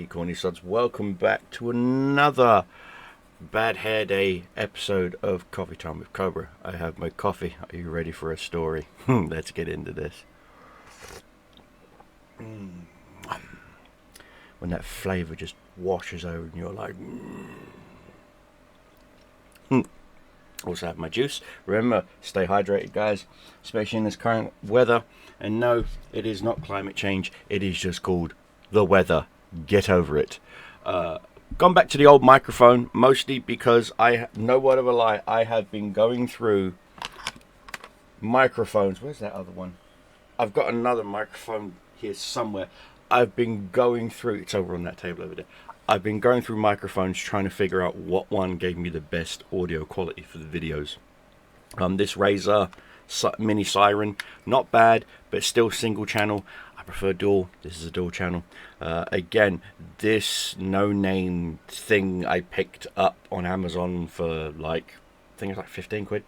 corny sods. Welcome back to another Bad Hair Day episode of Coffee Time with Cobra. I have my coffee. Are you ready for a story? Let's get into this. When that flavour just washes over and you're like... Also have my juice. Remember, stay hydrated, guys, especially in this current weather. And no, it is not climate change. It is just called the weather. Get over it. Gone back to the old microphone, mostly because no word of a lie, I have been going through microphones. Where's that other one? I've got another microphone here somewhere. I've been going through, it's over on that table over there. I've been going through microphones trying to figure out what one gave me the best audio quality for the videos. This Razer Mini Siren, not bad, but still single channel. I prefer dual. This is a dual channel. Again, this no-name thing I picked up on Amazon for like, I think it's like 15 quid.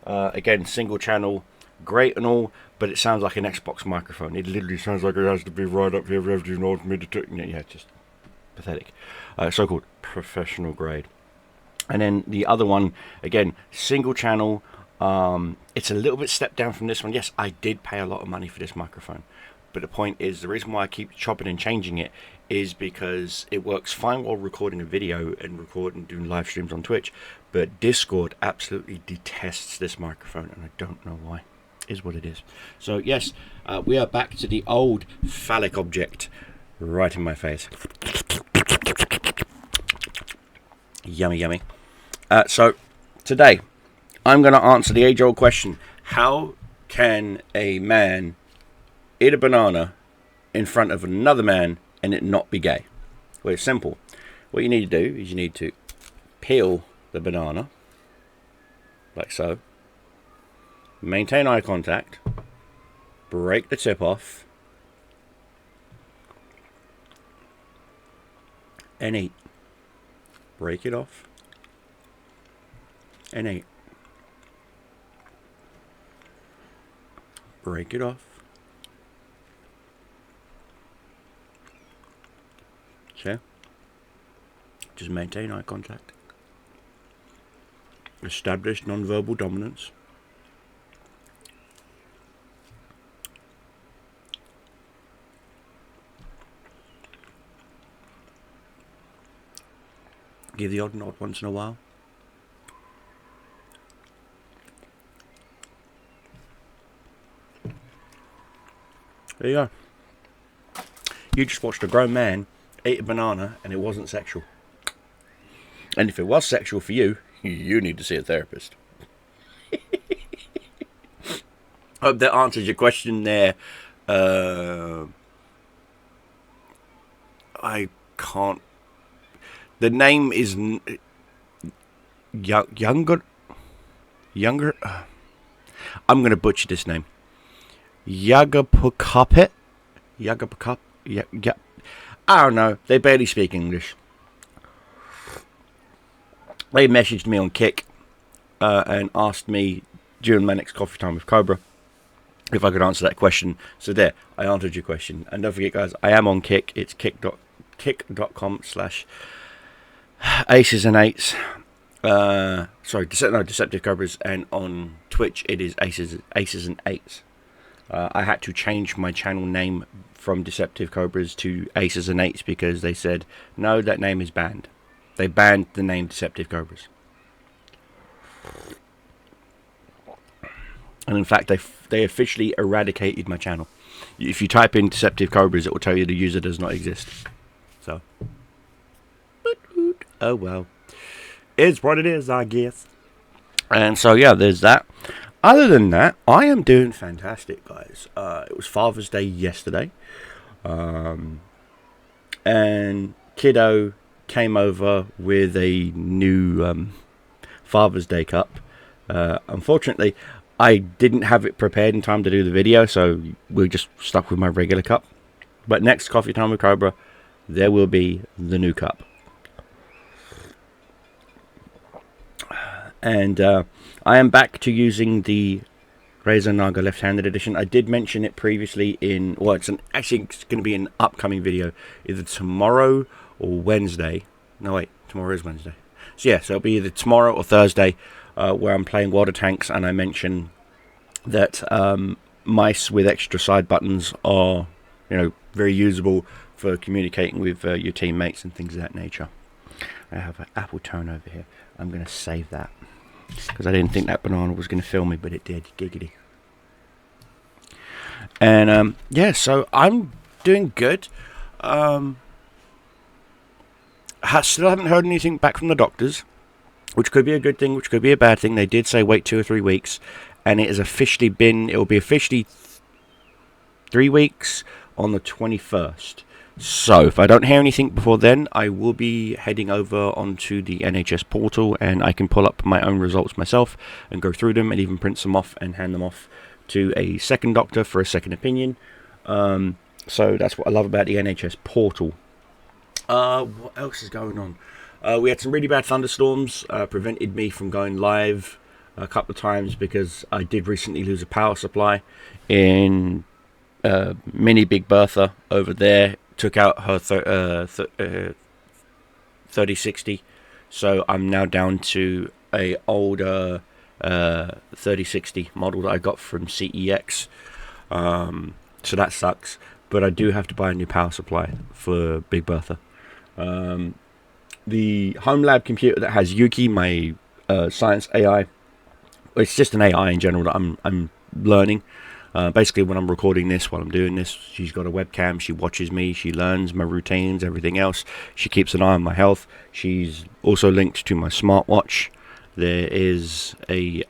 Again, single channel, great and all, but it sounds like an Xbox microphone. It literally sounds like it has to be right up here for everything in order for me to do. Yeah, just pathetic. So-called professional grade. And then the other one, again, single channel. It's a little bit stepped down from this one. Yes, I did pay a lot of money for this microphone, but the point is, the reason why I keep chopping and changing it is because it works fine while recording a video and doing live streams on Twitch, but Discord absolutely detests this microphone, and I don't know why. It is what it is. So yes, we are back to the old phallic object right in my face. Yummy, yummy. So today I'm going to answer the age-old question: how can a man eat a banana in front of another man and it not be gay? Well, it's simple. What you need to do is you need to peel the banana like so, maintain eye contact, break the tip off, and eat. Break it off and eat. Break it off. So, just maintain eye contact. Establish non-verbal dominance. Give the odd nod once in a while. There you go. You just watched a grown man eat a banana and it wasn't sexual. And if it was sexual for you, you need to see a therapist. Hope that answers your question there. I can't. The name is younger. I'm going to butcher this name. Yagapukapet? Yagapukap? Yeah. I don't know. They barely speak English. They messaged me on Kick and asked me during my next Coffee Time with Cobra if I could answer that question. So there, I answered your question. And don't forget, guys, I am on Kick. It's kick.com/aces and eights. Deceptive Cobras. And on Twitch, it is aces and eights. I had to change my channel name from Deceptive Cobras to Aces and Eights because they said, no, that name is banned. They banned the name Deceptive Cobras. And in fact, they officially eradicated my channel. If you type in Deceptive Cobras, it will tell you the user does not exist. So, oh well. It's what it is, I guess. And so, yeah, there's that. Other than that, I am doing fantastic, guys. It was Father's Day yesterday. And Kiddo came over with a new Father's Day cup. Unfortunately, I didn't have it prepared in time to do the video, so we're just stuck with my regular cup. But next Coffee Time with Cobra, there will be the new cup. And I am back to using the Razer Naga left-handed edition. I did mention it previously in, well, actually it's going to be an upcoming video, either tomorrow or Wednesday. No, wait, tomorrow is Wednesday. So yeah, so it'll be either tomorrow or Thursday, where I'm playing water tanks, and I mention that mice with extra side buttons are, very usable for communicating with your teammates and things of that nature. I have an apple tone over here. I'm going to save that, because I didn't think that banana was going to fill me, but it did. Giggity. And yeah, so I'm doing good. Still haven't heard anything back from the doctors, which could be a good thing, which could be a bad thing. They did say wait 2 or 3 weeks, and it will be officially 3 weeks on the 21st. So if I don't hear anything before then, I will be heading over onto the NHS portal, and I can pull up my own results myself and go through them and even print some off and hand them off to a second doctor for a second opinion. So that's what I love about the NHS portal. What else is going on? We had some really bad thunderstorms, prevented me from going live a couple of times, because I did recently lose a power supply in Mini Big Bertha over there. Took out her 3060, so I'm now down to a older 3060 model that I got from CEX. So that sucks, but I do have to buy a new power supply for Big Bertha. The home lab computer that has Yuki, my science AI, it's just an AI in general that I'm learning. Basically, when I'm recording this, while I'm doing this, she's got a webcam, she watches me, she learns my routines, everything else. She keeps an eye on my health. She's also linked to my smartwatch. There is a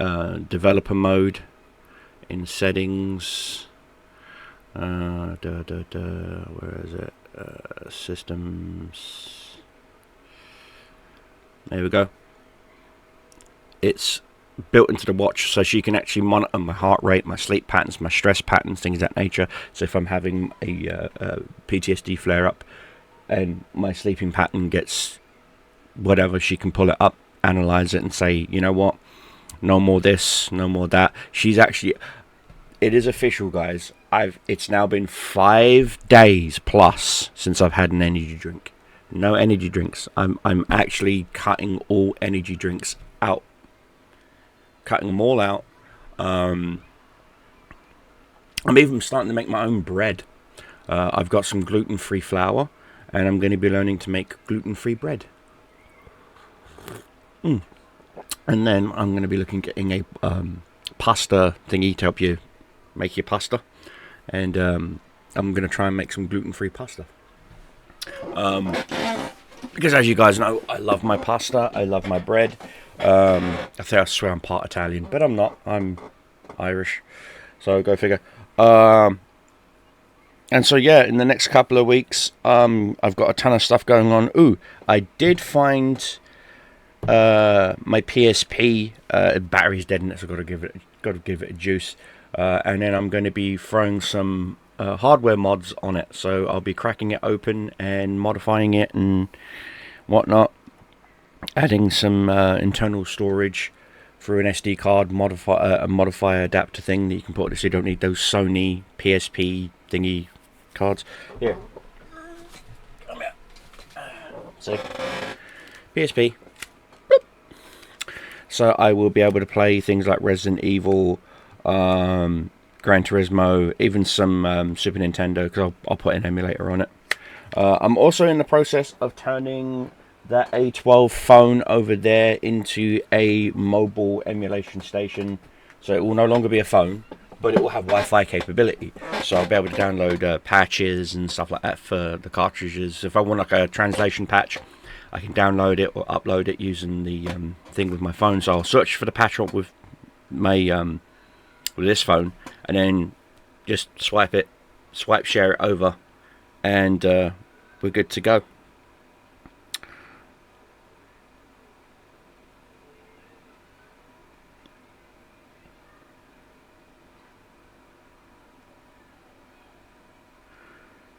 developer mode in settings. Where is it? Systems. There we go. It's built into the watch, so she can actually monitor my heart rate, my sleep patterns, my stress patterns, things of that nature. So if I'm having a PTSD flare up and my sleeping pattern gets whatever, she can pull it up, analyze it, and say, you know what, no more this, no more that. She's actually, it is official, guys. It's now been 5 days plus since I've had an energy drink. No energy drinks. I'm actually cutting all energy drinks out. Cutting them all out. I'm even starting to make my own bread. I've got some gluten-free flour, and I'm going to be learning to make gluten-free bread. And then I'm going to be looking at getting a pasta thingy to help you make your pasta, and I'm going to try and make some gluten-free pasta. Because as you guys know, I love my pasta, I love my bread. I swear I'm part Italian, but I'm not. I'm Irish, so go figure. And so yeah, in the next couple of weeks, I've got a ton of stuff going on. Ooh, I did find my PSP battery's dead, and so I've got to give it a juice. And then I'm going to be throwing some hardware mods on it, so I'll be cracking it open and modifying it and whatnot. Adding some internal storage through an SD card, a modifier adapter thing that you can put it, so you don't need those Sony PSP thingy cards. Here, come here. So PSP. So I will be able to play things like Resident Evil, Gran Turismo, even some Super Nintendo, because I'll put an emulator on it. I'm also in the process of turning that A12 phone over there into a mobile emulation station, so it will no longer be a phone, but it will have Wi-Fi capability, so I'll be able to download patches and stuff like that for the cartridges. If I want like a translation patch, I can download it or upload it using the thing with my phone. So I'll search for the patch with my with this phone, and then just swipe share it over, and we're good to go.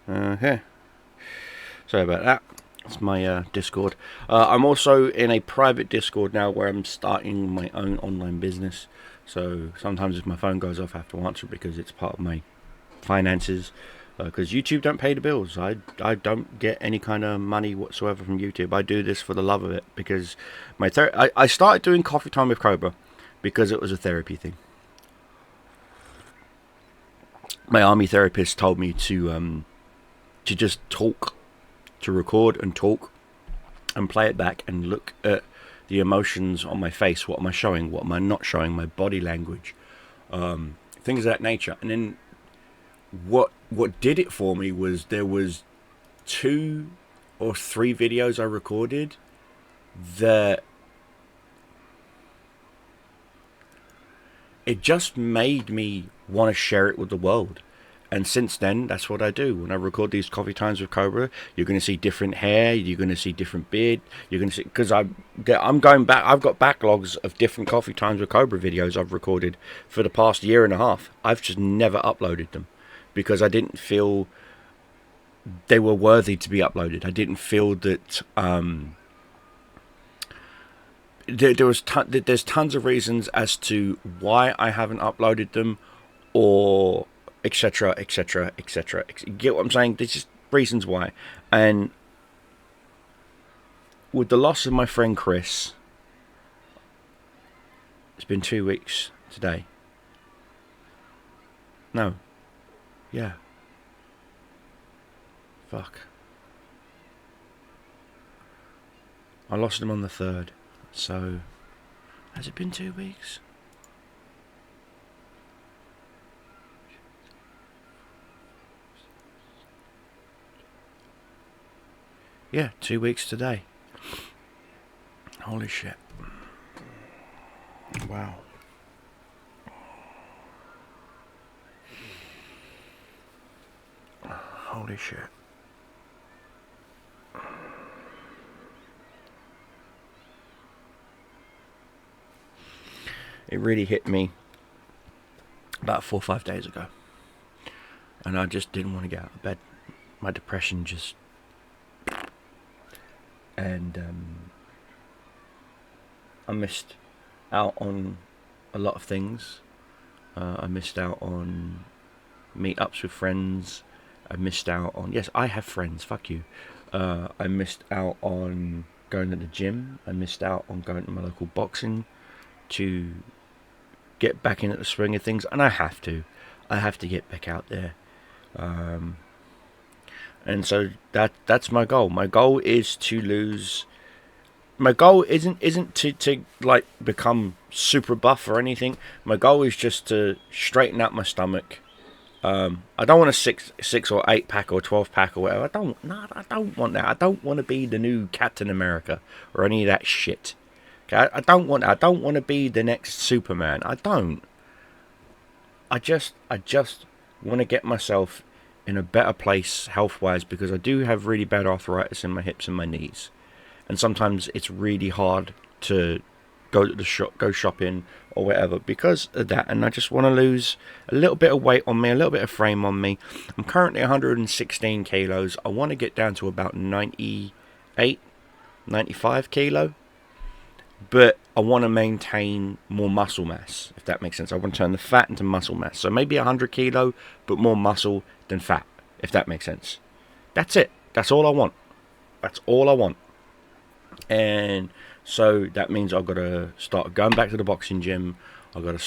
Okay. Sorry about that. It's my Discord. I'm also in a private Discord now where I'm starting my own online business. So sometimes if my phone goes off, I have to answer because it's part of my finances. Because YouTube don't pay the bills. I don't get any kind of money whatsoever from YouTube. I do this for the love of it because I started doing coffee time with Cobra because it was a therapy thing. My army therapist told me to just talk, to record and talk, and play it back and look at the emotions on my face. What am I showing? What am I not showing? My body language, things of that nature. And then what did it for me was there was 2 or 3 videos I recorded that it just made me want to share it with the world. And since then, that's what I do. When I record these coffee times with Cobra, you're going to see different hair, you're going to see different beard, you're going to see, because I'm going back, I've got backlogs of different coffee times with Cobra videos I've recorded for the past year and a half. I've just never uploaded them because I didn't feel they were worthy to be uploaded. I didn't feel that there's tons of reasons as to why I haven't uploaded them, or etc, etc, etc. You get what I'm saying? There's just reasons why. And with the loss of my friend Chris, it's been 2 weeks today. No. Yeah. Fuck. I lost him on the 3rd. So, has it been 2 weeks? Yeah, 2 weeks today. Holy shit. Wow. Holy shit. It really hit me about 4 or 5 days ago. And I just didn't want to get out of bed. My depression just... And I missed out on a lot of things. I missed out on meetups with friends. I missed out on... Yes, I have friends. Fuck you. I missed out on going to the gym. I missed out on going to my local boxing to get back into the swing of things. And I have to. I have to get back out there. And so that's my goal. My goal is to lose... My goal isn't to like become super buff or anything. My goal is just to straighten out my stomach. I don't want a 6 or 8 pack or 12 pack or whatever. I don't want that. I don't want to be the new Captain America or any of that shit. Okay, I don't want that. I don't want to be the next Superman. I don't. I just want to get myself in a better place health-wise, because I do have really bad arthritis in my hips and my knees. And sometimes it's really hard to go to the shop, go shopping or whatever because of that. And I just want to lose a little bit of weight on me, a little bit of frame on me. I'm currently 116 kilos. I want to get down to about 98, 95 kilo. But I want to maintain more muscle mass, if that makes sense. I want to turn the fat into muscle mass. So maybe 100 kilo, but more muscle than fat, if that makes sense. That's it. That's all I want. That's all I want. And so that means I've got to start going back to the boxing gym. I've got to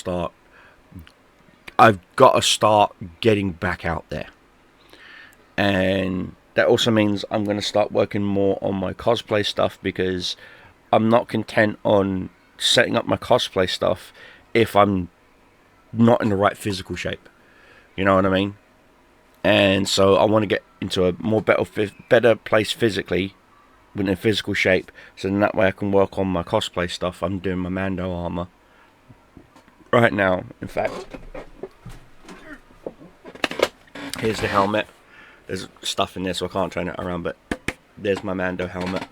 start getting back out there. And that also means I'm going to start working more on my cosplay stuff, because I'm not content on setting up my cosplay stuff if I'm not in the right physical shape. You know what I mean? And so I want to get into a more better place physically, in physical shape, so then that way I can work on my cosplay stuff. I'm doing my Mando armor right now. In fact, here's the helmet. There's stuff in there, so I can't turn it around, but there's my Mando helmet.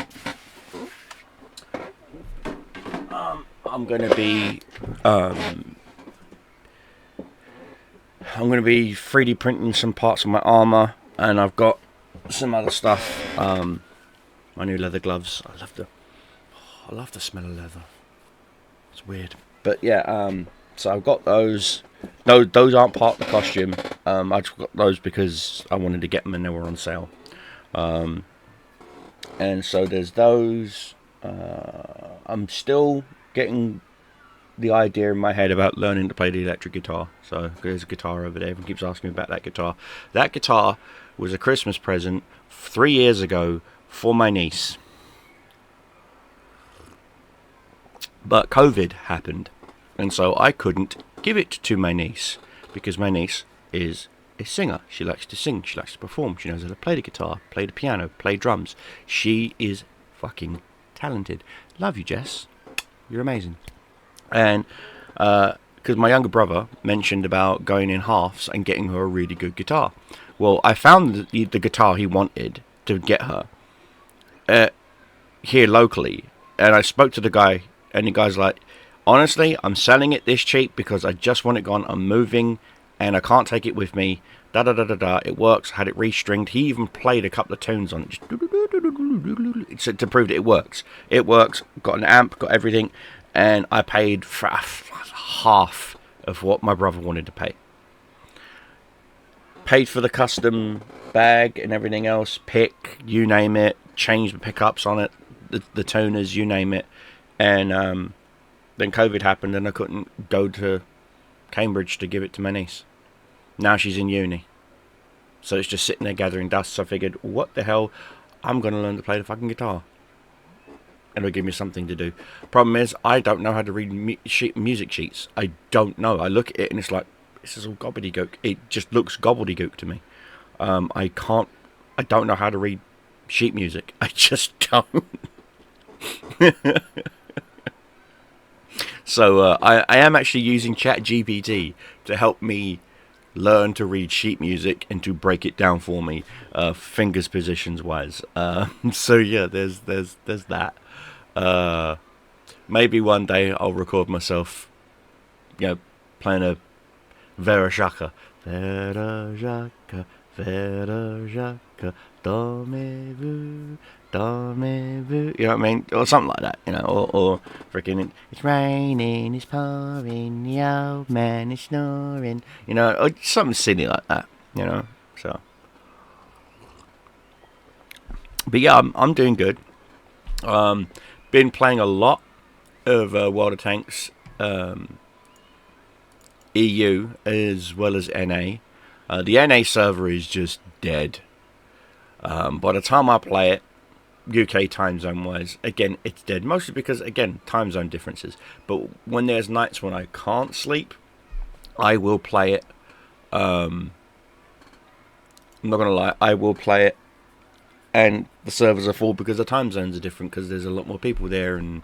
I'm gonna be 3D printing some parts of my armor, and I've got some other stuff. My new leather gloves. I love the smell of leather. It's weird, but yeah. So I've got those. No, those aren't part of the costume. I just got those because I wanted to get them and they were on sale. And so there's those. I'm still getting the idea in my head about learning to play the electric guitar. So there's a guitar over there. Everyone keeps asking me about that guitar. That guitar was a Christmas present 3 years ago for my niece. But COVID happened, and so I couldn't give it to my niece because my niece is a singer. She likes to sing. She likes to perform. She knows how to play the guitar, play the piano, play drums. She is fucking talented. Love you, Jess. You're amazing. And because my younger brother mentioned about going in halves and getting her a really good guitar. Well, I found the guitar he wanted to get her here locally, and I spoke to the guy, and the guy's like, honestly, I'm selling it this cheap because I just want it gone. I'm moving, and I can't take it with me. Da da da da da. It works. Had it restringed. He even played a couple of tunes on it just to prove that it works. It works. Got an amp. Got everything. And I paid for half of what my brother wanted to pay. Paid for the custom bag and everything else. Pick, you name it. Changed the pickups on it. The toners, you name it. And then COVID happened and I couldn't go to Cambridge to give it to my niece. Now she's in uni. So it's just sitting there gathering dust. So I figured, what the hell? I'm going to learn to play the fucking guitar. And it'll give me something to do. Problem is, I don't know how to read music sheets. I don't know. I look at it and it's like, this is all gobbledygook. It just looks gobbledygook to me. I don't know how to read sheet music. I just don't. So I am actually using ChatGPT to help me learn to read sheet music and to break it down for me, fingers positions wise. So yeah, there's that. Maybe one day I'll record myself, playing a Vereshaka. Vereshaka, Vereshaka, dormez-vous, dormez-vous. You know what I mean? Or something like that, or freaking, it's raining, it's pouring, the old man is snoring, or something silly like that, so. But yeah, I'm doing good. Been playing a lot of World of Tanks EU as well as NA. The NA server is just dead. By the time I play it, UK time zone wise, again, it's dead. Mostly because, again, time zone differences. But when there's nights when I can't sleep, I will play it. I'm not going to lie, I will play it. And the servers are full because the time zones are different because there's a lot more people there. And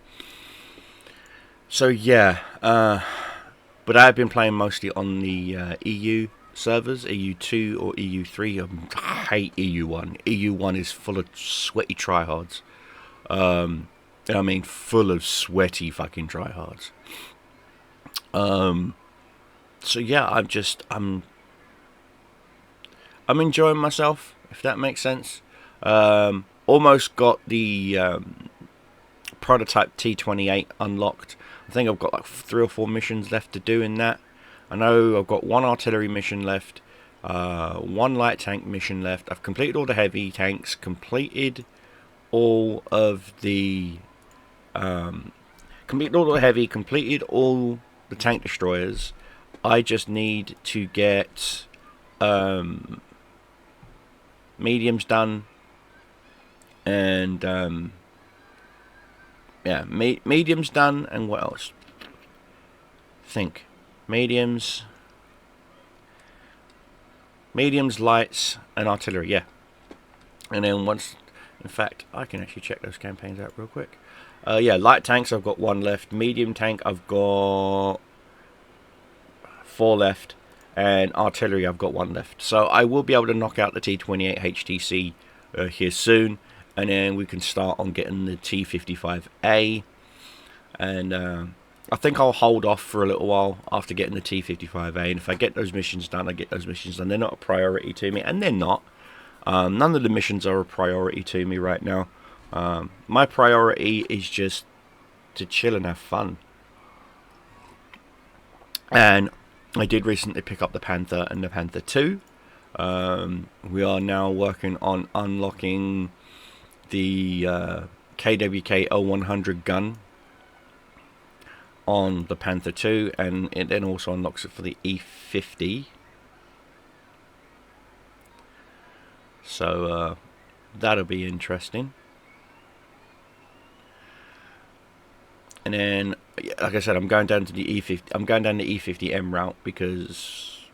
so, yeah. But I've been playing mostly on the EU servers, EU2 or EU3. I hate EU1. EU1 is full of sweaty tryhards. I mean, full of sweaty fucking tryhards. So yeah, I'm enjoying myself, if that makes sense. Almost got the prototype T28 unlocked. I think I've got like 3 or 4 missions left to do in that. I know I've got 1 artillery mission left, 1 light tank mission left. I've completed all the heavy tanks, completed all of the completed all the tank destroyers. I just need to get mediums done, and mediums done, and what else? Think mediums, lights, and artillery. Yeah, and then once, in fact, I can actually check those campaigns out real quick. Light tanks, I've got 1 left. Medium tank, I've got 4 left. And artillery, I've got 1 left. So I will be able to knock out the T28 HTC here soon. And then we can start on getting the T55A. And I think I'll hold off for a little while after getting the T55A. And if I get those missions done, I get those missions done. They're not a priority to me. And they're not. None of the missions are a priority to me right now. My priority is just to chill and have fun. And I did recently pick up the Panther and the Panther 2. We are now working on unlocking the KWK 0100 gun on the Panther 2, and it then also unlocks it for the E50. So that'll be interesting. And then, like I said, I'm going down to the E50. I'm going down the E50M route because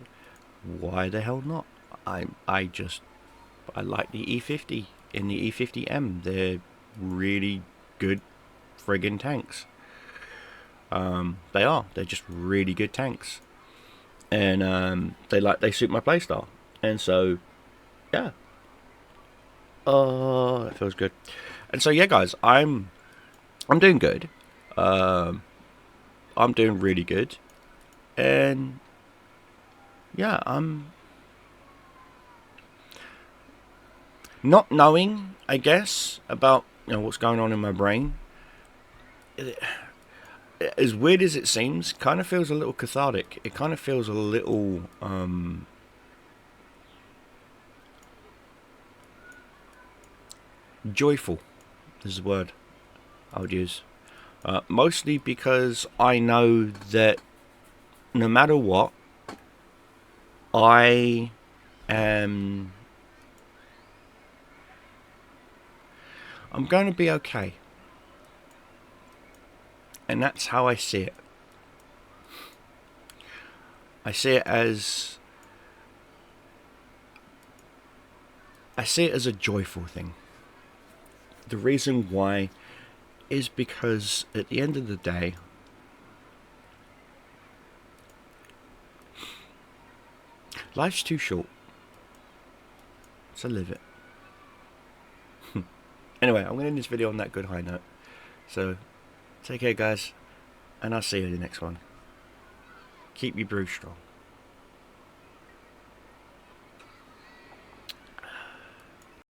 why the hell not? I like the E50 in the E50M. They're really good friggin' tanks. They're just really good tanks, and they suit my playstyle. And so, yeah, that feels good. And so, yeah, guys, I'm doing good. I'm doing really good, and yeah, I'm not knowing, I guess, about what's going on in my brain. As weird as it seems, kind of feels a little cathartic. It kind of feels a little joyful is the word I would use. Mostly because I know that no matter what, I am... I'm going to be okay. And that's how I see it. I see it as a joyful thing. The reason why is because at the end of the day, life's too short. So live it. Anyway, I'm going to end this video on that good high note. So, take care guys, and I'll see you in the next one. Keep your brew strong.